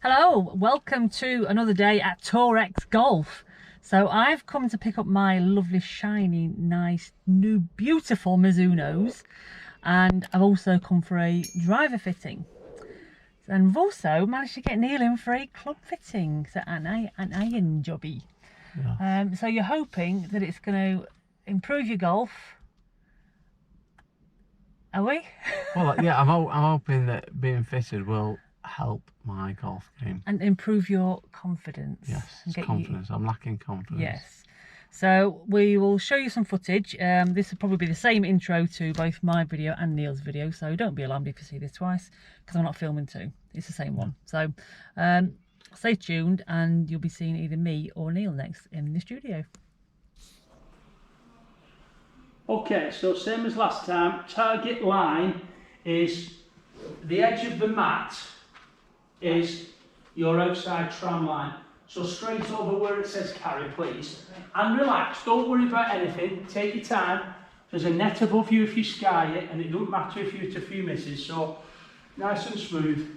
Hello, welcome to another day at Torex Golf. So I've come to pick up my lovely, shiny, nice, new, beautiful Mizunos, and I've also come for a driver fitting. And we've also managed to get Neil in for a club fitting, so an iron jobby. Yeah. So you're hoping that it's going to improve your golf, are we? Well, yeah, I'm hoping that being fitted will help my golf game and improve your confidence. Yes, confidence. I'm lacking confidence. Yes. So we will show you some footage. This will probably be the same intro to both my video and Neil's video, so don't be alarmed if you see this twice, because I'm not filming two. It's the same one. So stay tuned and you'll be seeing either me or Neil next in the studio. Okay, so same as last time, target line is the edge of the mat is your outside tram line. So straight over where it says carry, please. And relax, don't worry about anything, take your time. There's a net above you if you sky it, and it doesn't matter if you hit a few misses, so nice and smooth.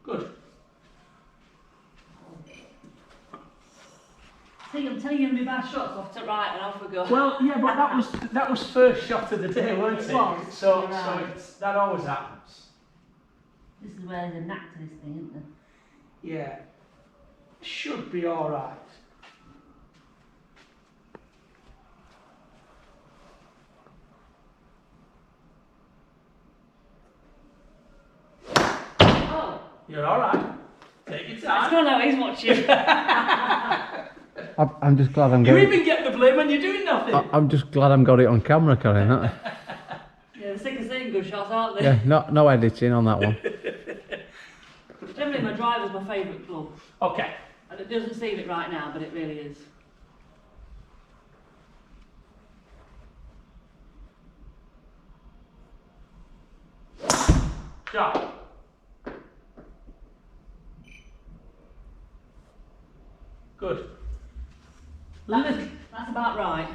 Good. See, I'm telling you to be bad shots off to right and off we go. Well, yeah, but that was first shot of the day, weren't it? So that always happens. This is where there's a knack to this thing, isn't there? Yeah, should be all right. Oh. You're all right. Take your time. I don't know, he's watching. I'm just glad I'm You getting... even get the blame when you're doing nothing. I'm just glad I'm got it on camera, Colin. Yeah, the sick of seeing good shots, aren't they? Yeah, no editing on that one. Generally, my driver's my favourite club. Okay. And it doesn't seem it right now, but it really is. Shot. Good. That's about right.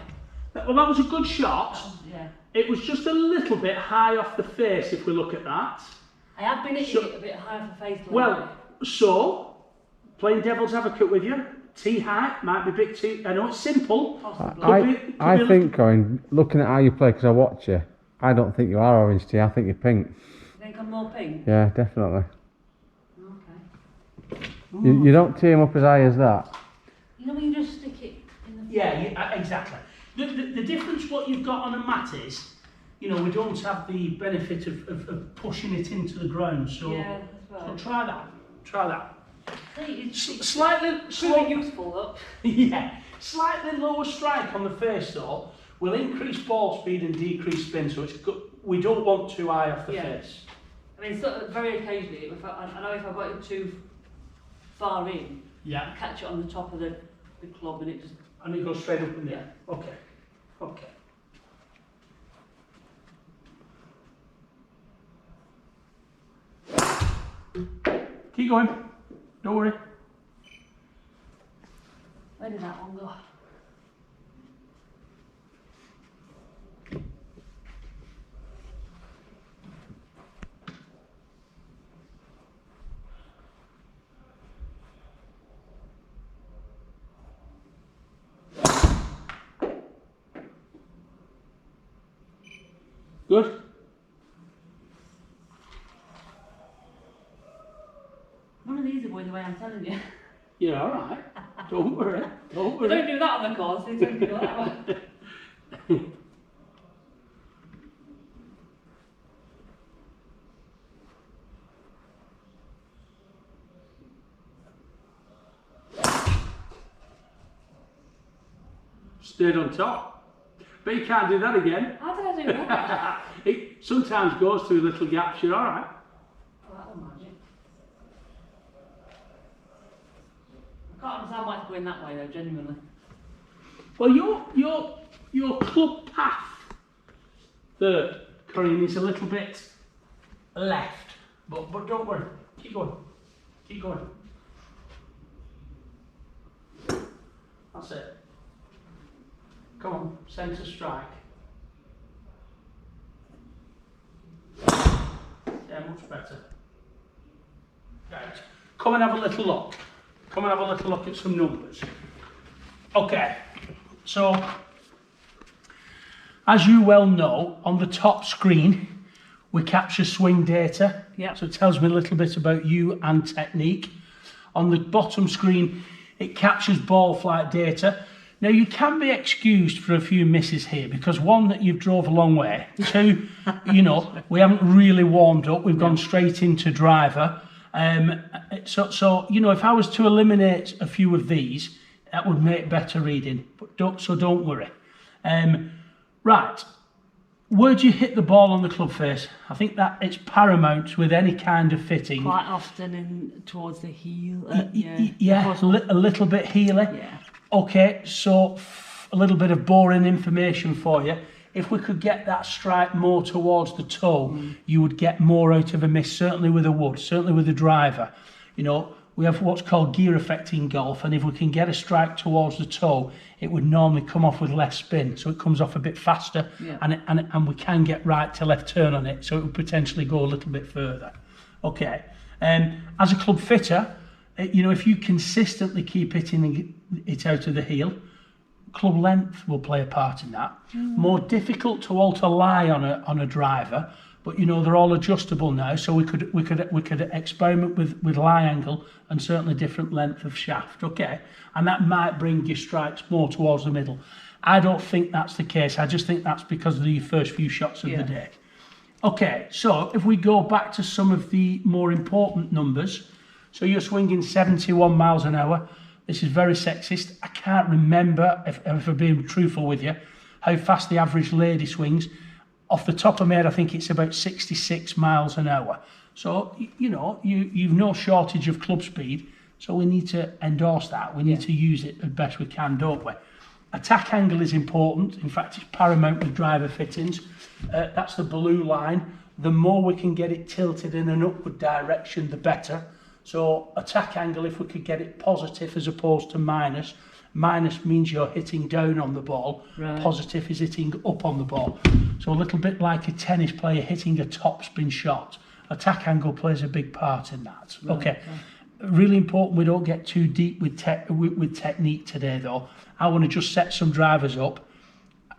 Well, that was a good shot. Yeah. It was just a little bit high off the face if we look at that. I have been hitting it a bit high off the face. Well, so, playing devil's advocate with you, tee height might be a bit too... I know it's simple. I think, Colin, looking at how you play, because I watch you, I don't think you are orange tee, I think you're pink. You think I'm more pink? Yeah, definitely. Okay. You don't tee him up as high as that. You know when you just stick it in the... Yeah, exactly. The difference what you've got on a mat is, you know, we don't have the benefit of pushing it into the ground, so, yeah, that's right. So try that. See, it's Slightly pretty useful, look. Yeah, slightly lower strike on the face though will increase ball speed and decrease spin, so it's good. We don't want too high off the face. I mean, so, very occasionally, I know if I got it too far in, yeah, I catch it on the top of the club and it just... And it goes straight up in there. Yeah. Okay. Keep going. Don't worry. Where did that one go? Good. None of these are going the way I'm telling you. You're all right. Don't worry. Don't worry. They don't do that on the course, they tend to go that way. Stayed on top. But you can't do that again. How did I do that? It sometimes goes through little gaps. You're all right. Oh, that was magic. I can't understand why it's going that way though, genuinely. Well, your club path there, Corinne, is a little bit left, but don't worry. Keep going. Keep going. That's it. Come on, centre strike. much better. Right. Come and have a little look. Come and have a little look at some numbers. Okay, so as you well know, on the top screen we capture swing data. Yeah. So it tells me a little bit about you and technique. On the bottom screen it captures ball flight data. Now you can be excused for a few misses here because one, that you've drove a long way. Two, you know, we haven't really warmed up. We've gone straight into driver. So you know, if I was to eliminate a few of these, that would make better reading. But don't worry. Right, where do you hit the ball on the club face? I think that it's paramount with any kind of fitting. Quite often in towards the heel. Yeah, a little bit heely. Yeah. Okay, so a little bit of boring information for you. If we could get that strike more towards the toe, you would get more out of a miss, certainly with a wood, certainly with a driver. You know, we have what's called gear effect in golf, and if we can get a strike towards the toe, it would normally come off with less spin, so it comes off a bit faster, and we can get right to left turn on it, so it would potentially go a little bit further. Okay, as a club fitter, you know, if you consistently keep hitting it out of the heel, club length will play a part in that. More difficult to alter lie on a driver, but you know, they're all adjustable now, so we could experiment with lie angle and certainly different length of shaft. Okay, and that might bring your strikes more towards the middle. I don't think that's the case. I just think that's because of the first few shots of the day. Okay, so if we go back to some of the more important numbers, so you're swinging 71 miles an hour. This is very sexist. I can't remember, if I'm being truthful with you, how fast the average lady swings. Off the top of my head, I think it's about 66 miles an hour. So, you know, you've no shortage of club speed. So we need to endorse that. We need to use it as best we can, don't we? Attack angle is important. In fact, it's paramount with driver fittings. That's the blue line. The more we can get it tilted in an upward direction, the better. So attack angle, if we could get it positive as opposed to minus. Minus means you're hitting down on the ball. Right. Positive is hitting up on the ball. So a little bit like a tennis player hitting a topspin shot. Attack angle plays a big part in that. Right. Okay. Really important we don't get too deep with technique today though. I want to just set some drivers up.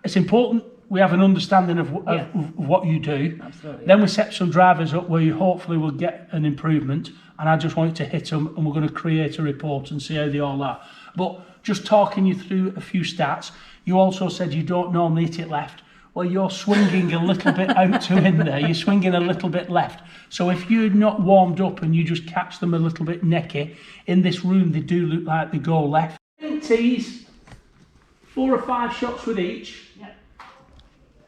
It's important we have an understanding of what you do. Absolutely. Then we set some drivers up where you hopefully will get an improvement, and I just want you to hit them and we're going to create a report and see how they all are. But just talking you through a few stats, you also said you don't normally hit it left. Well, you're swinging a little bit out to in there, you're swinging a little bit left. So if you're not warmed up and you just catch them a little bit necky, in this room they do look like they go left. Tees, 4 or 5 shots with each.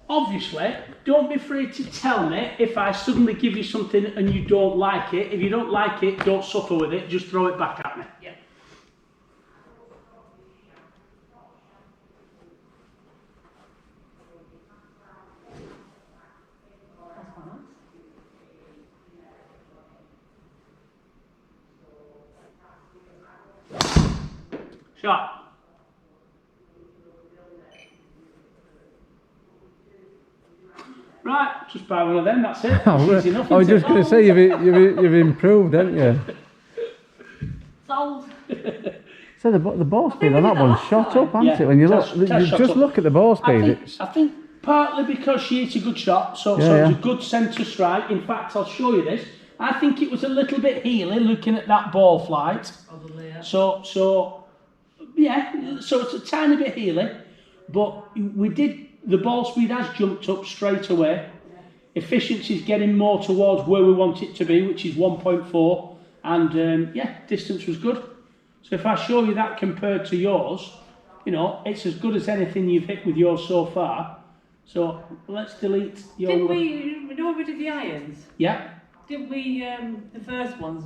Obviously, don't be afraid to tell me if I suddenly give you something and you don't like it. If you don't like it, don't suffer with it, just throw it back at me. Yeah. Shot. Right, just buy one of them, that's it. Easy enough, I was just going to say, you've improved, haven't you? Sold. So the ball speed on that one shot up, hasn't it? When you look at the ball speed. I think partly because she hit a good shot, so it's a good centre strike. In fact, I'll show you this. I think it was a little bit heely looking at that ball flight. So it's a tiny bit heely, but the ball speed has jumped up straight away. Efficiency is getting more towards where we want it to be, which is 1.4, and distance was good. So if I show you that compared to yours, you know, it's as good as anything you've hit with yours so far. So let's delete your... Didn't we know we did the irons? Yeah. Didn't we, the first ones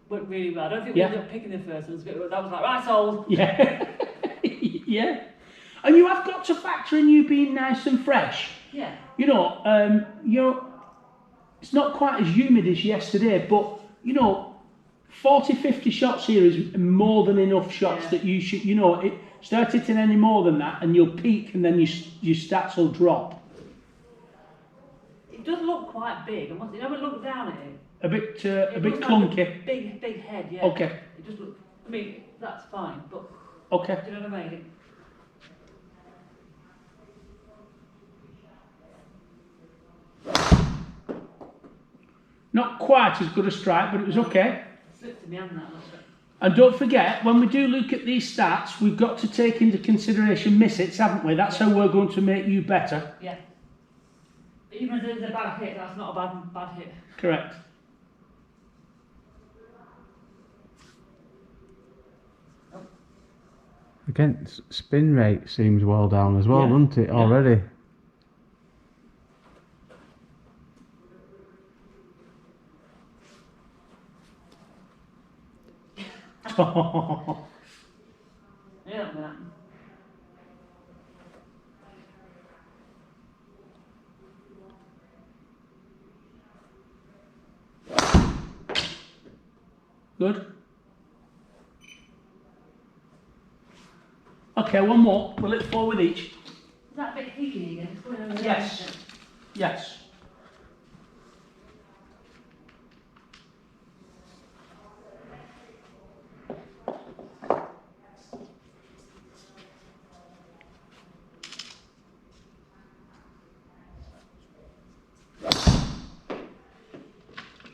went really well. I don't think we ended up picking the first ones, but that was like, right, sold. Yeah. Yeah. And you have got to factor in you being nice and fresh. Yeah. You know, it's not quite as humid as yesterday, but, you know, 40, 50 shots here is more than enough shots that you should, you know, start hitting any more than that and you'll peak and then your stats will drop. does look quite big. And once you ever look down at it, A bit looks clunky. like a big head. Yeah. Okay. It does look. I mean, that's fine, but Okay. do you know what I mean? Not quite as good a strike, but it was okay. It slipped in my hand that a little bit. And don't forget, when we do look at these stats, we've got to take into consideration miss-hits, haven't we? That's how we're going to make you better. Yeah. Even if there's a bad hit, that's not a bad hit. Correct. Again, spin rate seems well down as well, Yeah. doesn't it, already? Yeah, that. Good. Okay, one more. We'll hit 4 with each. Is that a bit higgly again? It's going over there, Yes. isn't it? Yes.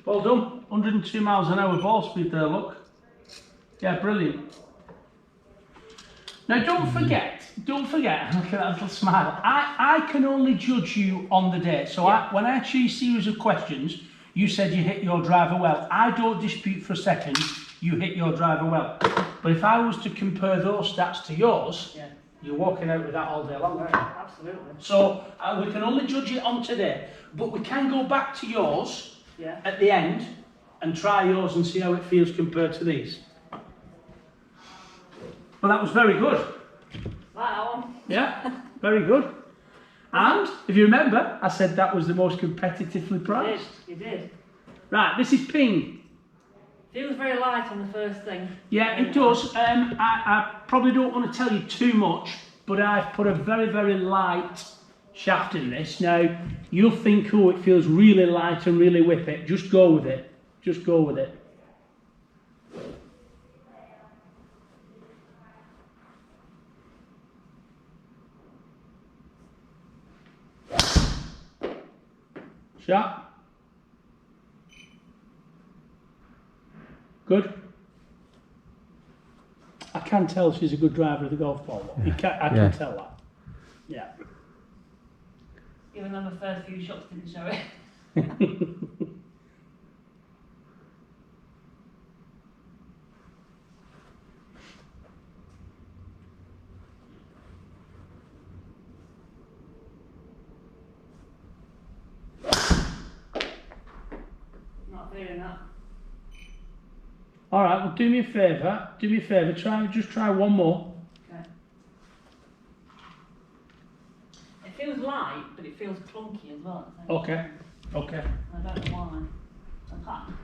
Well done. 102 miles an hour ball speed there, look. Yeah, brilliant. Now don't forget, look at that little smile. I can only judge you on the day. So when I ask you a series of questions, you said you hit your driver well. I don't dispute for a second you hit your driver well. But if I was to compare those stats to yours, Yeah. you're walking out with that all day long, aren't you? Absolutely. So we can only judge it on today. But we can go back to yours Yeah. at the end and try yours and see how it feels compared to these. Well, that was very good. Like that one. Yeah, very good. And if you remember, I said that was the most competitively You priced. did. You did. Right, this is ping. Feels very light on the first thing. Yeah, it does. I probably don't want to tell you too much, but I've put a very, very light shaft in this. Now, you'll think, oh, it feels really light and really whip it. Just go with it. Just go with it. Sharp. Good. I can tell she's a good driver of the golf ball. I can tell that. Yeah. Even though the first few shots didn't show it. Not feeling that. All right. Well, do me a favour. Do me a favour. Just try one more. Okay. It feels light, but it feels clunky as well. At the same Okay. time. Okay. I don't know why.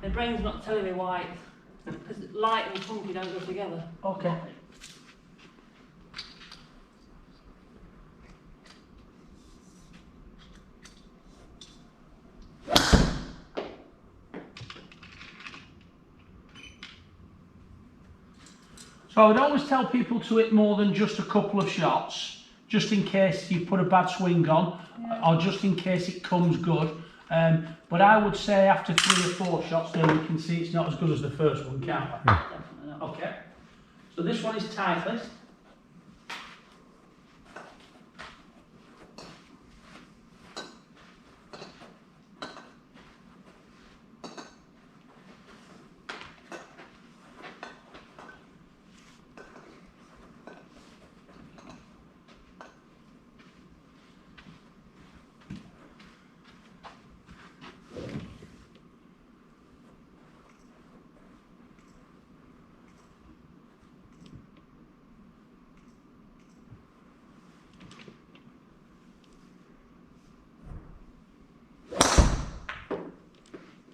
My brain's not telling me why. Because light and clunky don't go together. Okay. So I would always tell people to hit more than just a couple of shots, just in case you put a bad swing on, or just in case it comes good. But I would say after 3 or 4 shots, then we can see it's not as good as the first one, can't we? Definitely not. Okay. So this one is Titleist.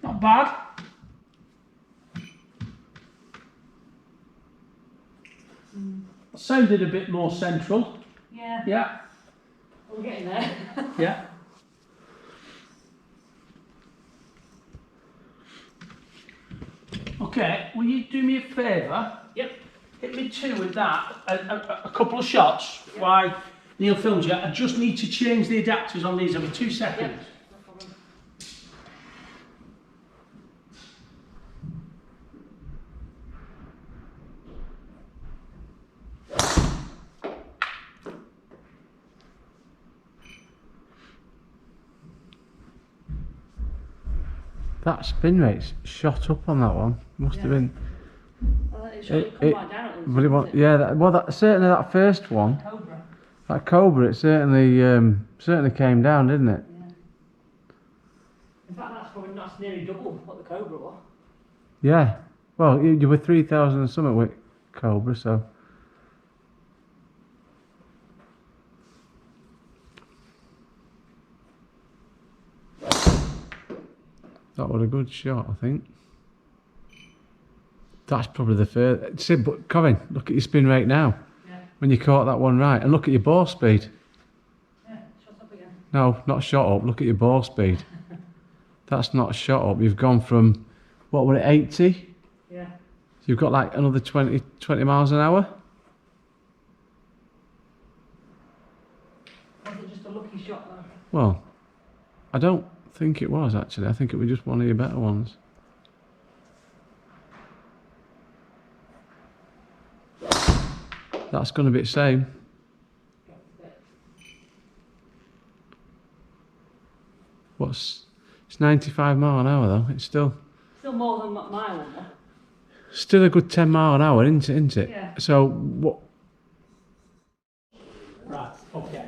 Not bad. Sounded a bit more central. Yeah, Yeah, we're getting there. yeah. Okay, will you do me a favour? Yep. Hit me 2 with that, a couple of shots, why Neil films you. I just need to change the adapters on these, over 2 seconds. Yep. No problem. That spin rate's shot up on that one. Must have been. Well, it should come right down at least, But it wouldn't was, yeah. That certainly that first one, Cobra. that Cobra, it certainly came down, didn't it? Yeah. In fact, that's nearly double what the Cobra was. Yeah. Well, you were 3,000 and something with Cobra, so. That was a good shot, I think. That's probably the first. See, but Colin, look at your spin rate now. Yeah. When you caught that one right, and look at your ball speed. Yeah, shot up again. No, not shot up. Look at your ball speed. That's not shot up. You've gone from, what were it, 80? Yeah. So you've got like another 20 miles an hour. Was it just a lucky shot though? Well, I don't think it was actually. I think it was just one of your better ones. That's going to be the same. It's 95 mile an hour though. It's still more than my one. still a good 10 mile an hour, isn't it? Yeah. So what? Right, okay.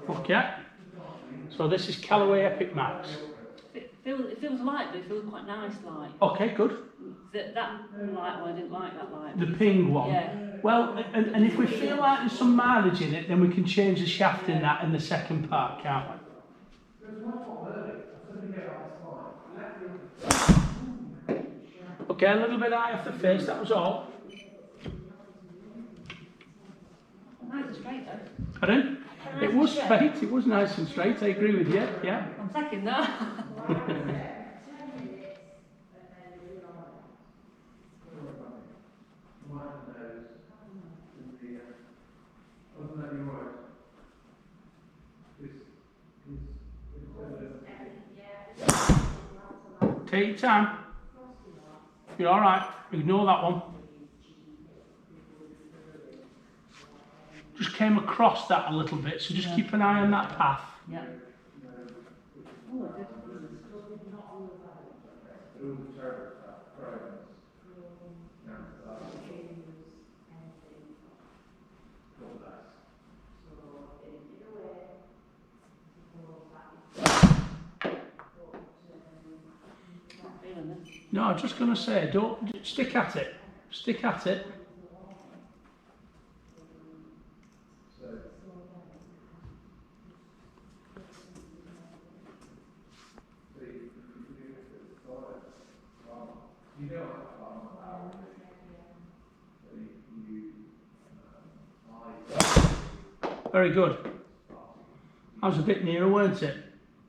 Okay. So this is Callaway Epic Max. It feels light, but it feels quite nice light. Okay, good. That light one, I didn't like that light. The ping one. Yeah. Well, and if we feel like there's some mileage in it, then we can change the shaft in that in the second part, can't we? Okay, a little bit high off the face, that was all. Nice and straight though. Pardon? It was straight, it was nice and straight, I agree with you, yeah. I'm taking that. Take your time. You're alright, ignore that one. Just came across that a little bit, so just keep an eye on that path. Yeah. No, I'm just going to say, don't stick at it. Stick at it. Very good. That was a bit nearer, weren't it?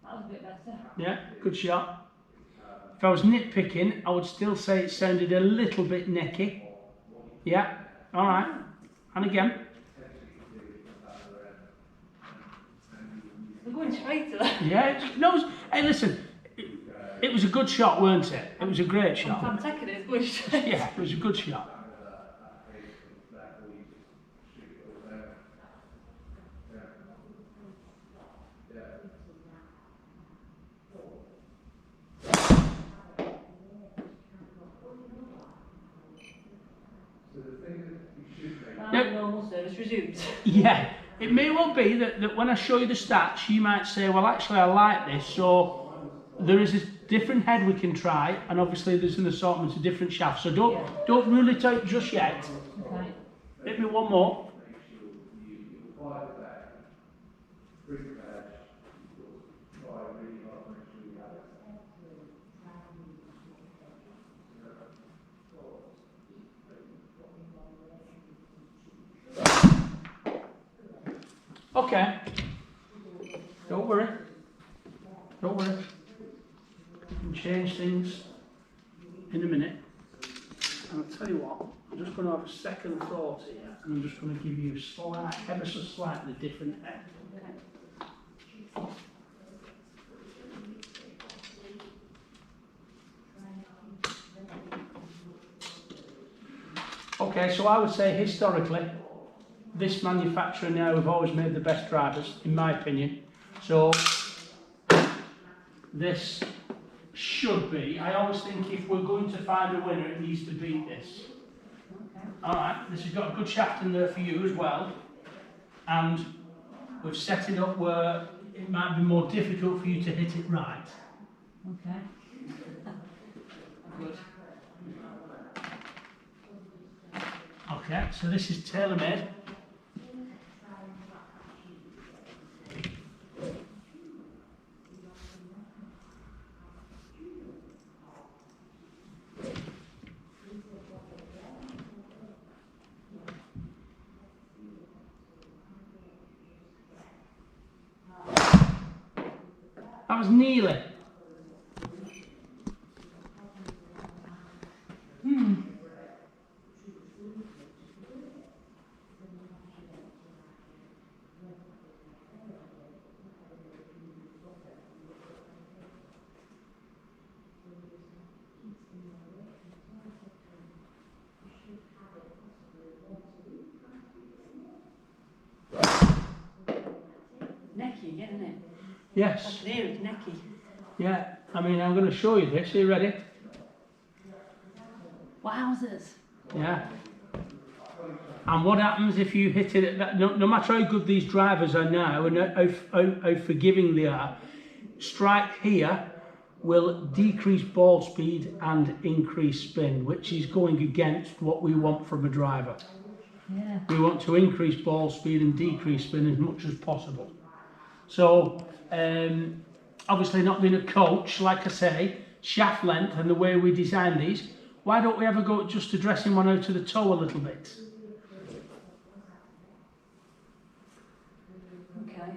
That was a bit better. Yeah, good shot. If I was nitpicking, I would still say it sounded a little bit necky. Yeah, alright. And again. We're going straight to that. Yeah, no, hey listen, it was a good shot, weren't it? It was a great shot. I'm taking it, it's going straight. Yeah, it was a good shot. Normal service resumed. Yeah, it may well be that when I show you the stats, you might say, well, actually, I like this, so there is a different head we can try, and obviously there's an assortment of different shafts, so don't rule it out just yet. Okay. Hit me one more. Okay. Don't worry. Don't worry. We can change things in a minute. And I'll tell you what, I'm just going to have a second thought here, and I'm just going to give you a slight, ever so slightly different head. Okay, so I would say historically, this manufacturer now have always made the best drivers, in my opinion. So this should be, I always think if we're going to find a winner, it needs to beat this. Okay. Alright, this has got a good shaft in there for you as well. And we've set it up where it might be more difficult for you to hit it right. Okay. Good. Okay, so this is tailor-made. That was nearly. Necky again, isn't it? Yes. I can hear it, necky. Yeah, I mean, I'm going to show you this. Are you ready? Wowzers. Yeah. And what happens if you hit it at that, no matter how good these drivers are now and how forgiving they are, strike here will decrease ball speed and increase spin, which is going against what we want from a driver. Yeah. We want to increase ball speed and decrease spin as much as possible. So, obviously not being a coach, like I say, shaft length and the way we design these, why don't we ever go just to dressing one out to the toe a little bit? Okay.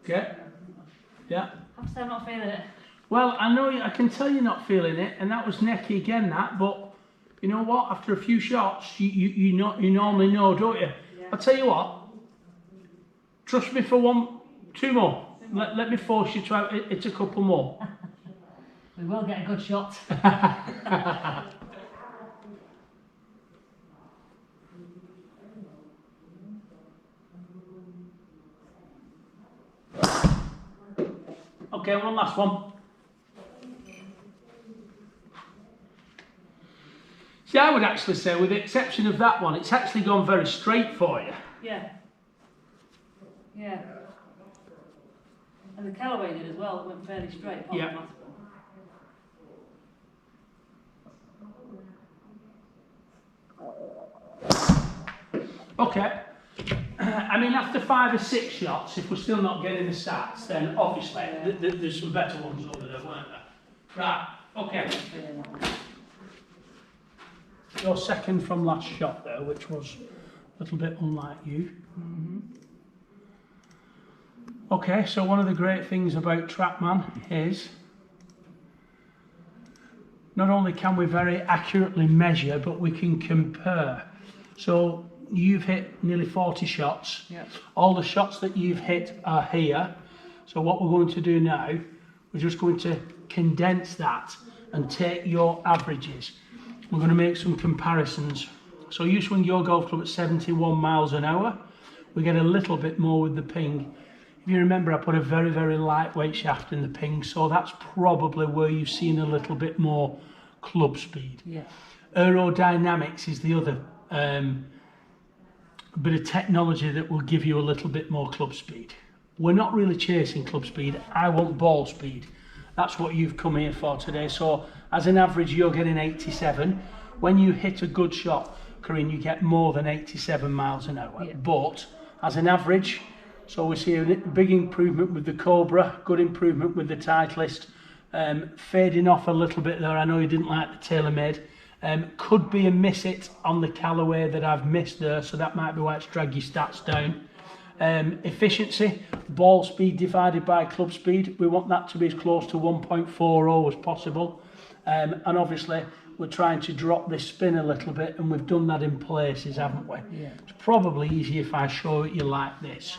Okay? Yeah. I'm still not feeling it. Well, I know, I can tell you're not feeling it, and that was necky again, that, but you know what? After a few shots, you normally know, don't you? Yeah. I'll tell you what, trust me for two more. Let me force you to have it's a couple more. We will get a good shot. Okay, one last one. See, I would actually say, with the exception of that one, it's actually gone very straight for you. Yeah. Yeah. And the Callaway did as well, it went fairly straight apart Yeah. from the last one. Okay. I mean, after 5 or 6 shots, if we're still not getting the stats, then obviously there's some better ones over there, weren't there? Right, okay. Your second from last shot there, which was a little bit unlike you. Okay, so one of the great things about TrackMan is not only can we very accurately measure, but we can compare. So you've hit nearly 40 shots. Yep. All the shots that you've hit are here. So what we're going to do now, we're just going to condense that and take your averages. We're going to make some comparisons. So you swing your golf club at 71 miles an hour. We get a little bit more with the ping. If you remember, I put a very, very lightweight shaft in the ping, so that's probably where you've seen a little bit more club speed. Yeah. Aerodynamics is the other bit of technology that will give you a little bit more club speed. We're not really chasing club speed. I want ball speed. That's what you've come here for today. So as an average, you're getting 87. When you hit a good shot, Corinne, you get more than 87 miles an hour. Yeah. But as an average, So we see a big improvement with the Cobra, good improvement with the Titleist, fading off a little bit there. I know you didn't like the TaylorMade. Could be a miss it on the Callaway that I've missed there, so that might be why it's dragged your stats down. Efficiency, ball speed divided by club speed, we want that to be as close to 1.40 as possible. And obviously we're trying to drop this spin a little bit, and we've done that in places, haven't we? Yeah. It's probably easier if I show it you like this.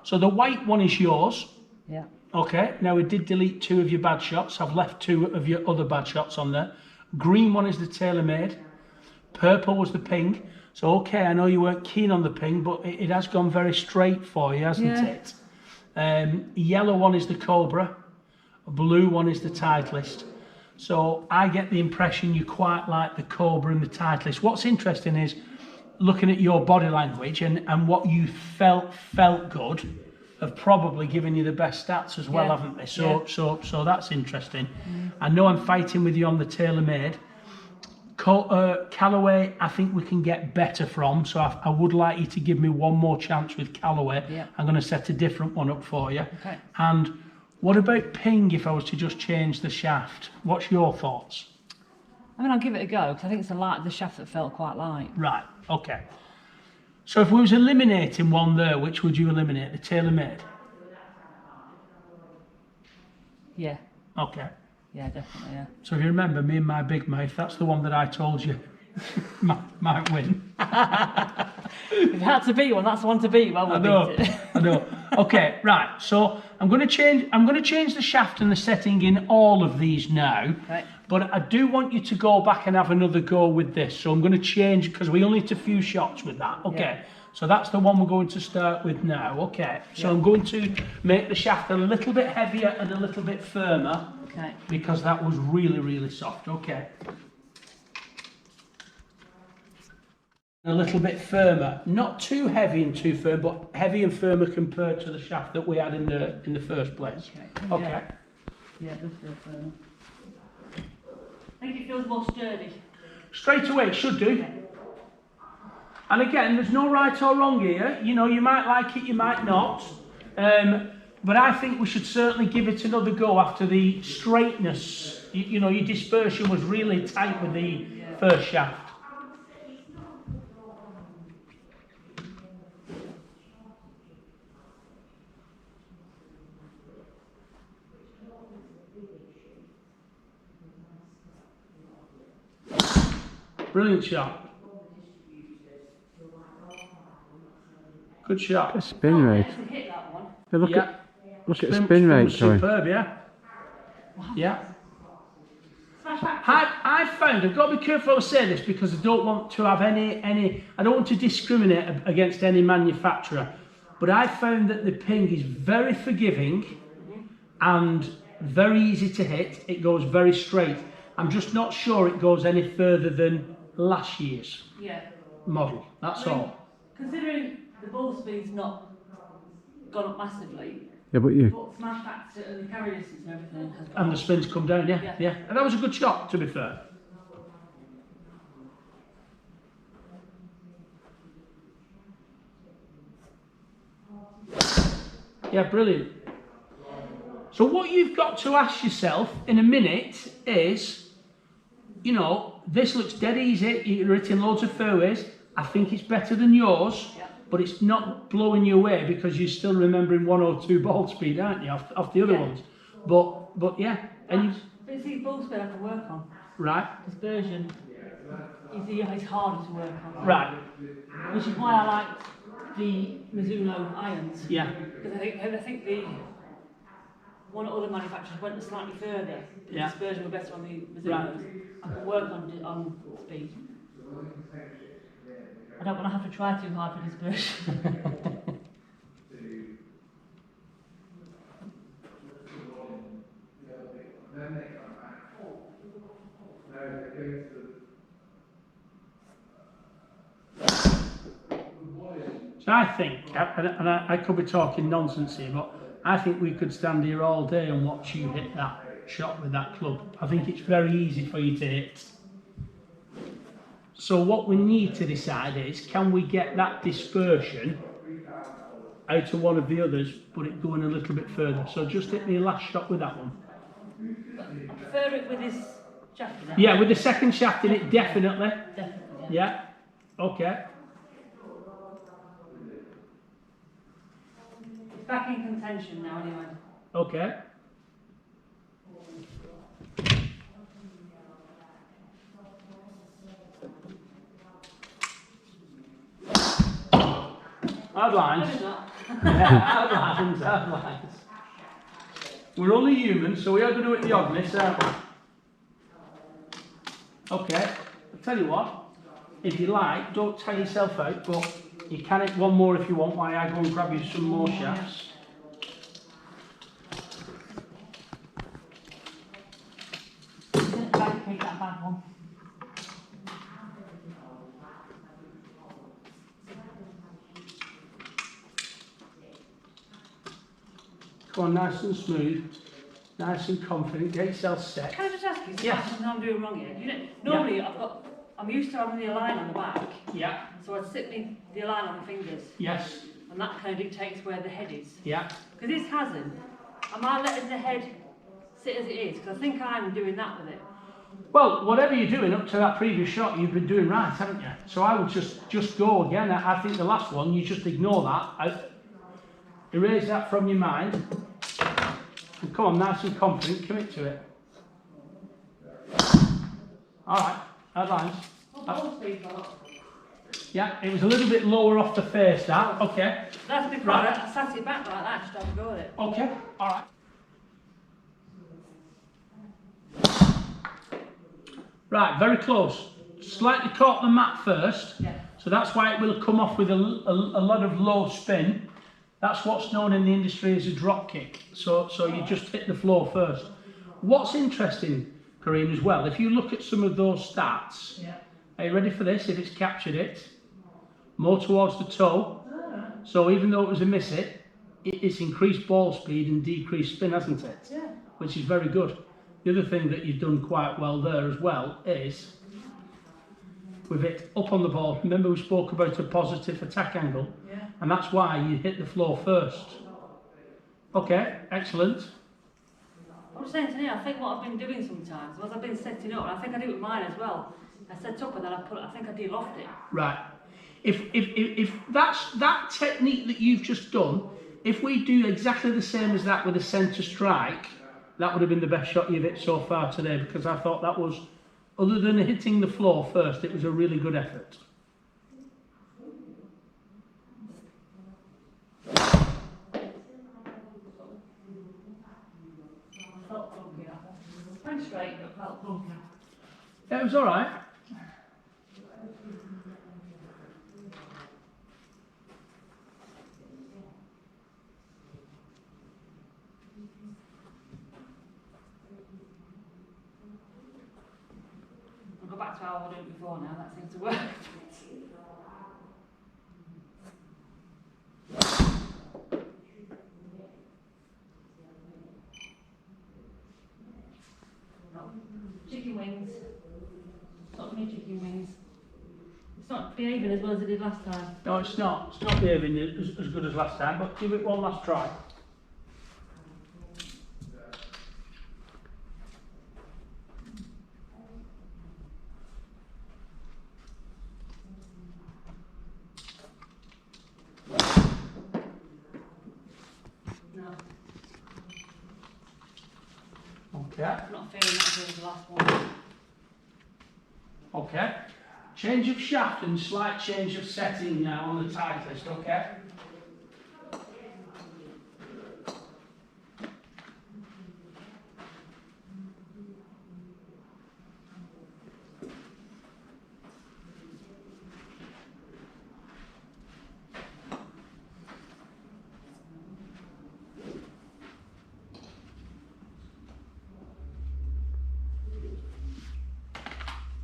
So the white one is yours. Yeah. Okay, now we did delete 2 of your bad shots. I've left 2 of your other bad shots on there. Green one is the TaylorMade. Purple was the ping. So okay, I know you weren't keen on the ping, but it has gone very straight for you, hasn't it? Yellow one is the Cobra. Blue one is the Titleist. So I get the impression you quite like the Cobra and the Titleist. What's interesting is looking at your body language and what you felt good have probably given you the best stats as well, haven't they? So that's interesting. I know I'm fighting with you on the TaylorMade. Callaway, I think we can get better from, so I would like you to give me one more chance with Callaway. I'm going to set a different one up for you. Okay. And what about ping if I was to just change the shaft? What's your thoughts? I mean, I'll give it a go, because I think it's the shaft that felt quite light. Right, okay. So if we was eliminating one there, which would you eliminate? The TaylorMade? Yeah. Okay. Yeah, definitely, yeah. So if you remember, me and my big mouth, that's the one that I told you might win. If it had to beat one, that's the one to beat. Well, we'll beat it. I know. Okay, right. So I'm going to change the shaft and the setting in all of these now. Right. But I do want you to go back and have another go with this. So I'm going to change, because we only need a few shots with that. Okay. Yeah. So that's the one we're going to start with now. Okay. So I'm going to make the shaft a little bit heavier and a little bit firmer. Okay. Because that was really, really soft. Okay. A little bit firmer, not too heavy and too firm, but heavy and firmer compared to the shaft that we had in the first place. Okay. Yeah, it does feel firmer. I think it feels more sturdy. Straight away, it should do. And again, there's no right or wrong here. You know, you might like it, you might not. But I think we should certainly give it another go after the straightness. You know, your dispersion was really tight with the first shaft. Brilliant shot. Good shot. A spin rate. Hit that one. Hey, look Yeah. at the spin rate, Joey. Superb, yeah. Yeah. I found, I've got to be careful I say this, because I don't want to have I don't want to discriminate against any manufacturer, but I found that the ping is very forgiving and very easy to hit. It goes very straight. I'm just not sure it goes any further than last year's model, that's all. Considering the ball speed's not gone up massively, Yeah, but you. but smash factor and the carry distance and everything has gone And the up. spins come down, yeah. And that was a good shot, to be fair. Yeah, brilliant. So what you've got to ask yourself in a minute is, you know, this looks dead easy, you're hitting loads of fairways, I think it's better than yours, but it's not blowing you away because you're still remembering 102 ball speed, aren't you, off the other ones. But yeah, and you... But see, ball speed I can work on. Right. Dispersion is harder to work on. Right. Which is why I liked the Mizuno irons. Yeah. Because I think the one or other manufacturers went slightly further. The dispersion were better on the Mizunos. Right. I can work on speed. I don't want to have to try too hard for dispersion. So I think, and I could be talking nonsense here, but I think we could stand here all day and watch you hit that shot with that club. I think it's very easy for you to hit. So what we need to decide is, can we get that dispersion out of one of the others, but it going a little bit further. So just hit me last shot with that one. I prefer it with this shaft in it. Yeah, with the second shaft in it, definitely. Definitely. Yeah. Okay. It's back in contention now anyway. Okay. Hard lines. Maybe not. Yeah, hard lines, hard lines. We're only human, so we are going to hit the oddness, aren't we? Okay, I'll tell you what, if you like, don't tire yourself out, but you can hit one more if you want while I go and grab you some more shafts. Didn't fabricate that bad one. Go on, nice and smooth, nice and confident, get yourself set. Can I just ask you Yeah. something I'm doing wrong here? You know, normally I'm used to having the align on the back, Yeah, so I'd sit the align on the fingers, yes, and that kind of dictates where the head is. yeah. Because this hasn't. Am I letting the head sit as it is? Because I think I'm doing that with it. Well, whatever you're doing up to that previous shot, you've been doing right, haven't you? So I would just go again. I think the last one, you just ignore that. Erase that from your mind. And come on, nice and confident, commit to it. Alright, that lines. Ball speed, but Yeah, it was a little bit lower off the face, that. Okay. that's because Right. I sat it back like that just to have a go at it. Okay, alright. Right, very close. Slightly caught the mat first. Yeah. So that's why it will come off with a lot of low spin. That's what's known in the industry as a drop kick. So you just hit the floor first. What's interesting, Kareem, as well, if you look at some of those stats, Yeah. are you ready for this? If it's captured it, more towards the toe. So even though it was a miss it, it's increased ball speed and decreased spin, hasn't it? Yeah. Which is very good. The other thing that you've done quite well there as well is with it up on the ball. Remember we spoke about a positive attack angle? Yeah. And that's why you hit the floor first. Okay, excellent. I'm just saying to you, I think what I've been doing sometimes was I've been setting up, and I think I do it with mine as well. I set up and then I think I de-loft it. Right. If that's that technique that you've just done, if we do exactly the same as that with a centre strike, that would have been the best shot you've hit so far today, because I thought that was, other than hitting the floor first, it was a really good effort. Went straight, but felt funky. Yeah, it was all right. I'll go back to how I was doing it before now, that seems to work. Chicken wings. Not me chicken wings. It's not behaving as well as it did last time. No, it's not. It's not behaving as good as last time, but give it one last try. No, Okay. I'm not feeling that good as the last one. Okay. Change of shaft and slight change of setting now on the tight list, okay?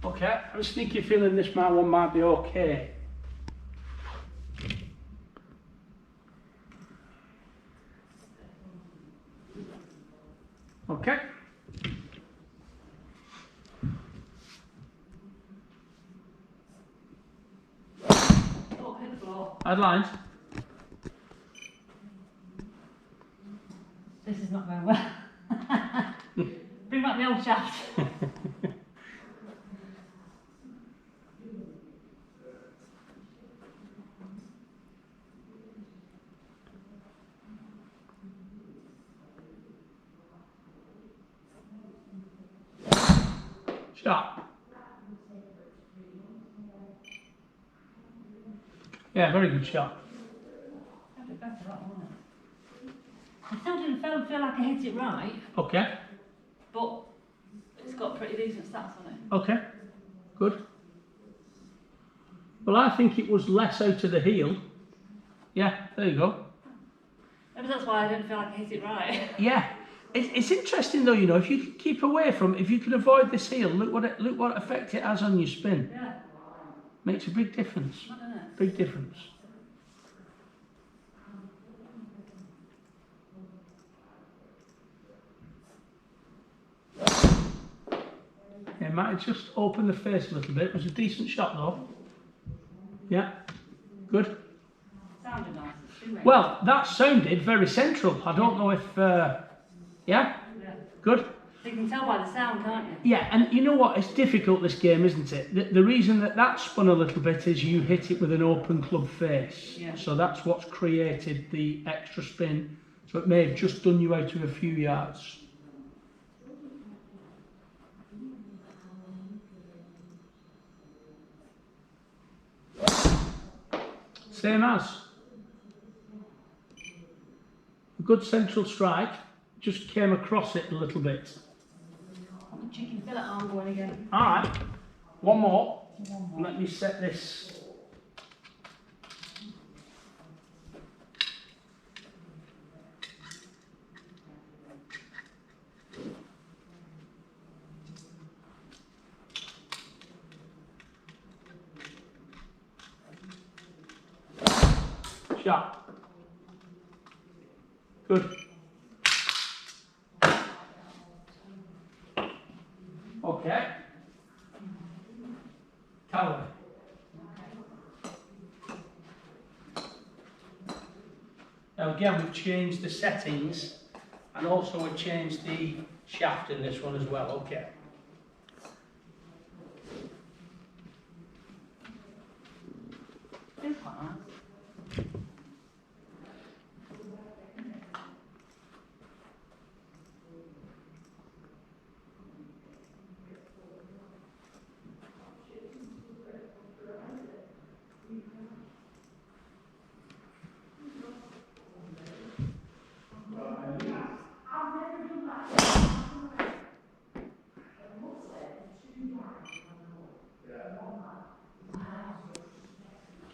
Okay, I have a sneaky feeling this one might be okay. Okay. Oh, hit the floor. Headlines. This is not going well. Bring back the old shaft. Shot. Yeah, very good shot. That'd be better, that, wouldn't it? I still didn't feel like I hit it right, Okay. but it's got pretty decent stats on it. Okay. Good. Well, I think it was less out of the heel. Yeah, there you go. Maybe that's why I didn't feel like I hit it right. Yeah. It's interesting though, you know, if you keep away from, if you can avoid this heel, look what effect it has on your spin. Yeah. Makes a big difference. I don't know. Big difference. Yeah, might have just opened the face a little bit. It was a decent shot though. Yeah, good. Sounded nice. Well, that sounded very central. I don't know if, yeah? Yeah. Good. You can tell by the sound, can't you? Yeah, and you know what? It's difficult, this game, isn't it? The reason that spun a little bit is you hit it with an open club face. Yeah. So that's what's created the extra spin. So it may have just done you out of a few yards. Same as. A good central strike, just came across it a little bit. Chicken fillet arm going again. Alright, one more. Let me set this. Shot. Good. Okay. Callaway. Now again, we've changed the settings and also we've changed the shaft in this one as well. Okay. Feels quite nice.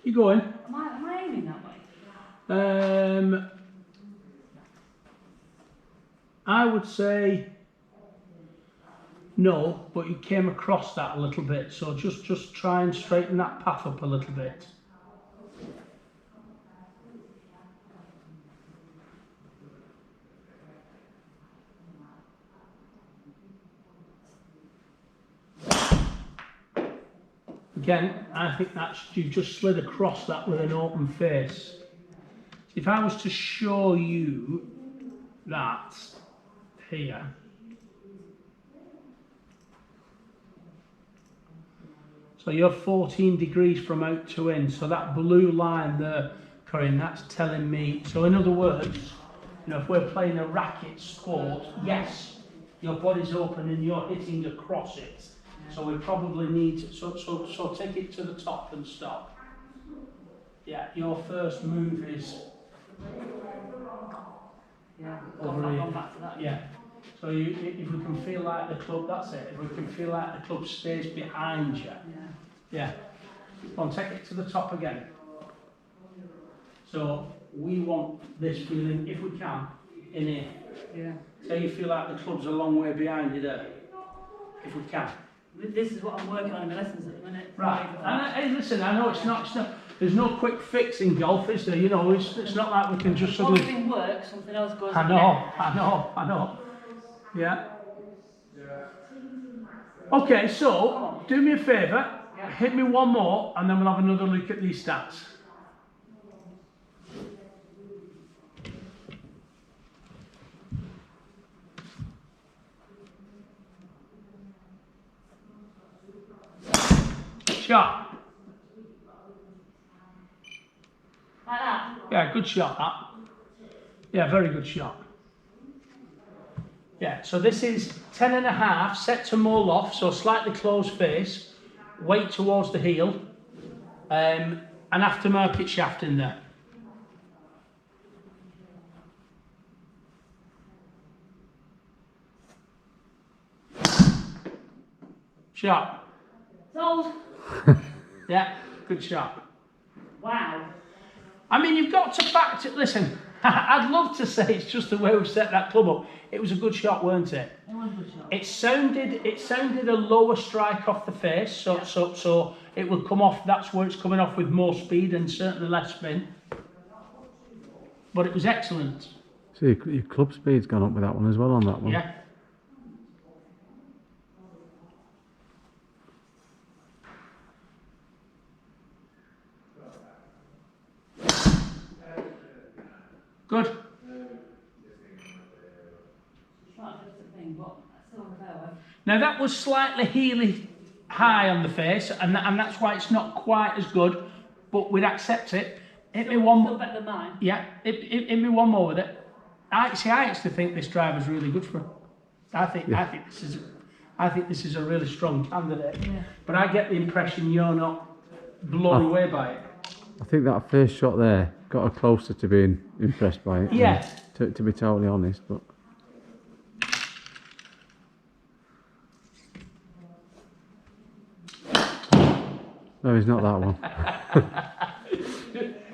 You going? Am I aiming that way? I would say no, but you came across that a little bit, so just try and straighten that path up a little bit. Again, I think you've just slid across that with an open face. If I was to show you that here, so you're 14 degrees from out to in, so that blue line there, Corinne, that's telling me, so in other words, you know, if we're playing a racket sport, yes, your body's open and you're hitting across it. So we probably need, so take it to the top and stop. Yeah, your first move is over here. Back to that. Yeah. So if we can feel like the club, that's it. If we can feel like the club stays behind you. Yeah. Come on, take it to the top again. So we want this feeling, if we can, in here. Yeah. So you feel like the club's a long way behind you there. If we can. This is what I'm working on in my lessons at the minute. Right. And hey, listen, I know it's not, there's no quick fix in golf, is there? You know, it's not like we can just suddenly. One thing works, something else goes. I know. Yeah. Okay, so do me a favour, hit me one more, and then we'll have another look at these stats. shot. Like that? Yeah, good shot, that. Yeah, very good shot. Yeah, so this is 10.5, set to more loft, so slightly closed face, weight towards the heel, an aftermarket shaft in there. Shot. Sold. Yeah, good shot. Wow. I mean, you've got to factor. Listen, I'd love to say it's just the way we've set that club up. It was a good shot, weren't it? It was a good shot. It sounded a lower strike off the face, so it will come off. That's where it's coming off with more speed and certainly less spin. But it was excellent. So your club speed's gone up with that one as well on that one. Yeah. Good. Now that was slightly heely high on the face, and that's why it's not quite as good, but we'd accept it. Hit me one more. Better than mine. Yeah, hit me one more with it. I actually think this driver's really good for it. I think this is a really strong candidate. Yeah. But I get the impression you're not blown away by it. I think that first shot there got her closer to being impressed by it. Yeah. To be totally honest, but. No, it's not that one.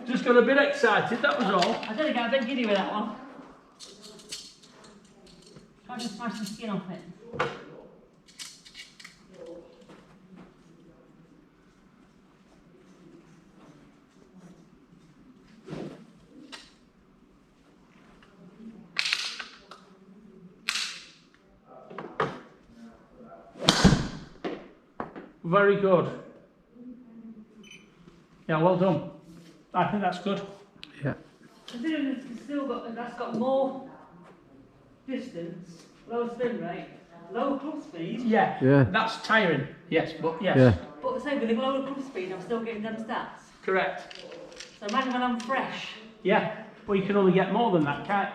Just got a bit excited, that was all. I did get a bit giddy with that one. Tried to smash the skin off it. Very good. Yeah, well done. I think that's good. Yeah. Considering it's still got, that's got more distance, lower spin rate, lower club speed. Yeah, Yeah. that's tiring. Yes, but yes. Yeah. But say with a lower club speed, I'm still getting them stats. Correct. So imagine when I'm fresh. Yeah, well, you can only get more than that, can't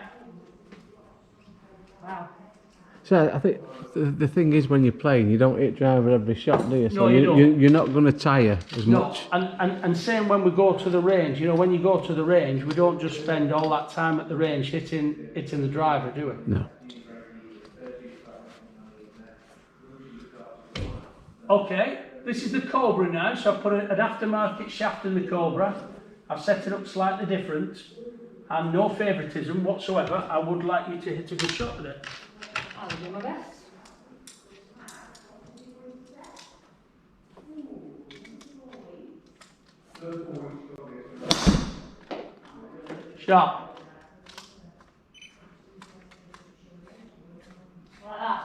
Wow. So I think the thing is when you're playing, you don't hit driver every shot, do you? So No, you don't. You're not going to tire as No, much. and same when we go to the range. You know, when you go to the range, we don't just spend all that time at the range hitting the driver, do we? No. Okay, this is the Cobra now, so I've put an aftermarket shaft in the Cobra. I've set it up slightly different, and no favouritism whatsoever. I would like you to hit a good shot with it. I'll do my best. Shot. Like that.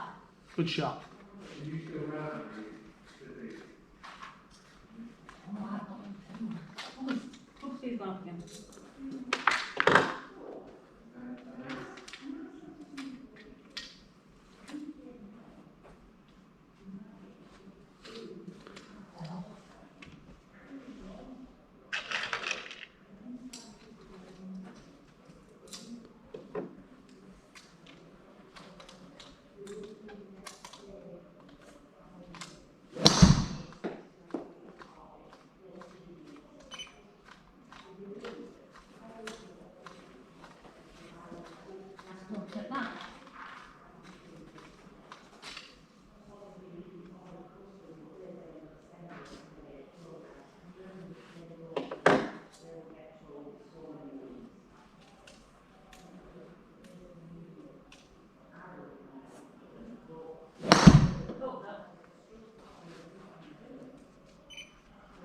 Good shot. Club speed's gone off again. Look at that.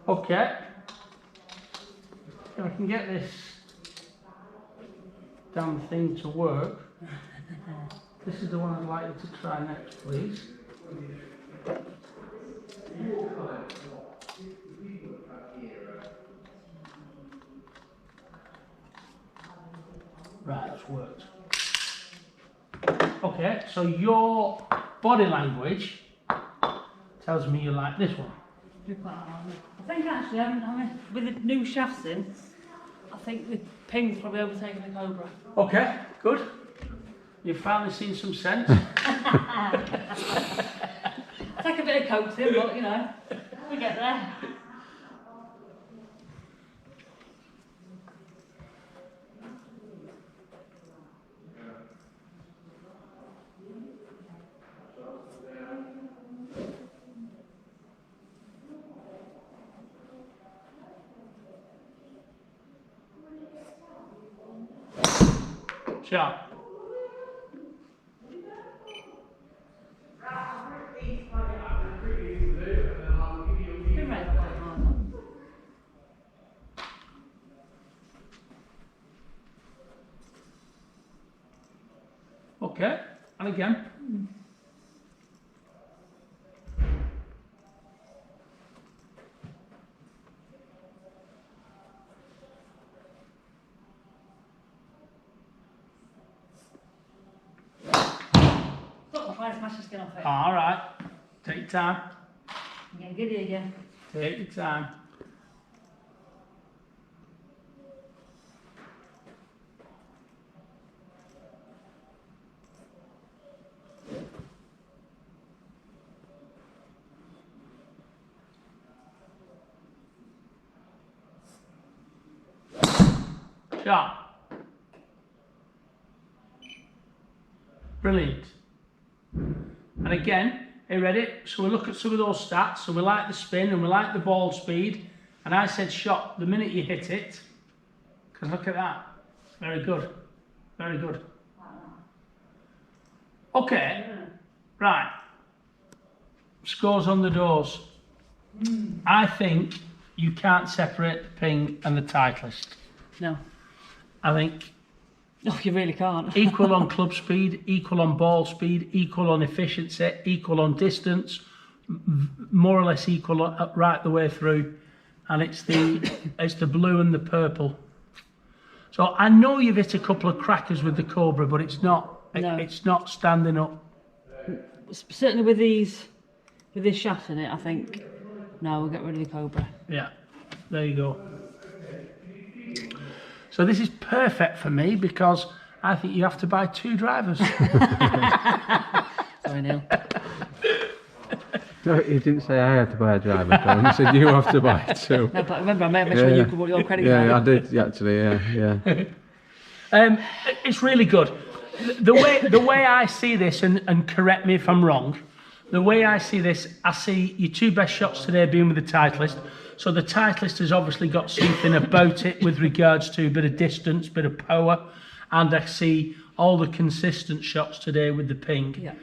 Okay. If I can get this damn thing to work. This is the one I'd like you to try next, please. Right, that's worked. Okay, so your body language tells me you like this one. be quite hard. I think actually, with the new shafts in, I think the Ping's probably overtaken the Cobra. Okay, good. You've finally seen some sense. Take a bit of coaxing, but you know, we get there. Sharp. Okay, and again. Smash the skin off it. All right, take your time. I'm getting giddy again. Take your time. Sharp. Brilliant. And again, are you ready? So we look at some of those stats. So we like the spin and we like the ball speed. And I said shot the minute you hit it. Because look at that. Very good. Very good. Okay. Right. Scores on the doors. I think you can't separate the Ping and the Titleist. No. I think Oh, you really can't. equal on club speed, equal on ball speed, equal on efficiency, equal on distance, more or less equal right the way through, and it's the blue and the purple. So I know you've hit a couple of crackers with the Cobra, but it's not it's not standing up. Certainly with this shaft in it, I think no, we'll get rid of the Cobra. Yeah, there you go. So this is perfect for me because I think you have to buy 2 drivers. Sorry, Neil. No, you didn't say I had to buy a driver, Tom. You said you have to buy 2. No, but remember, I made sure you could put your credit card. Yeah, I did actually. Yeah. It's really good. The way I see this, and correct me if I'm wrong, the way I see this, I see your 2 best shots today being with the Titleist. So the Titleist has obviously got something about it with regards to a bit of distance, bit of power, and I see all the consistent shots today with the Ping. Yeah.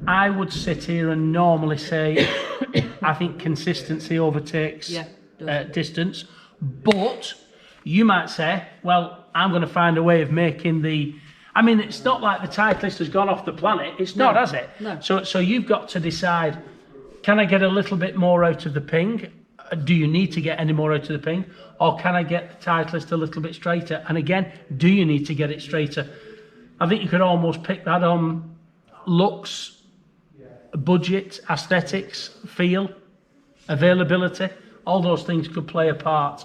I would sit here and normally say I think consistency overtakes distance, but you might say, well, I'm going to find a way of making the... I mean, it's not like the Titleist has gone off the planet. It's not, has it? No. So you've got to decide, can I get a little bit more out of the Ping? Do you need to get any more out of the Ping? Or can I get the Titleist a little bit straighter? And again, do you need to get it straighter? I think you could almost pick that on looks, budget, aesthetics, feel, availability. All those things could play a part.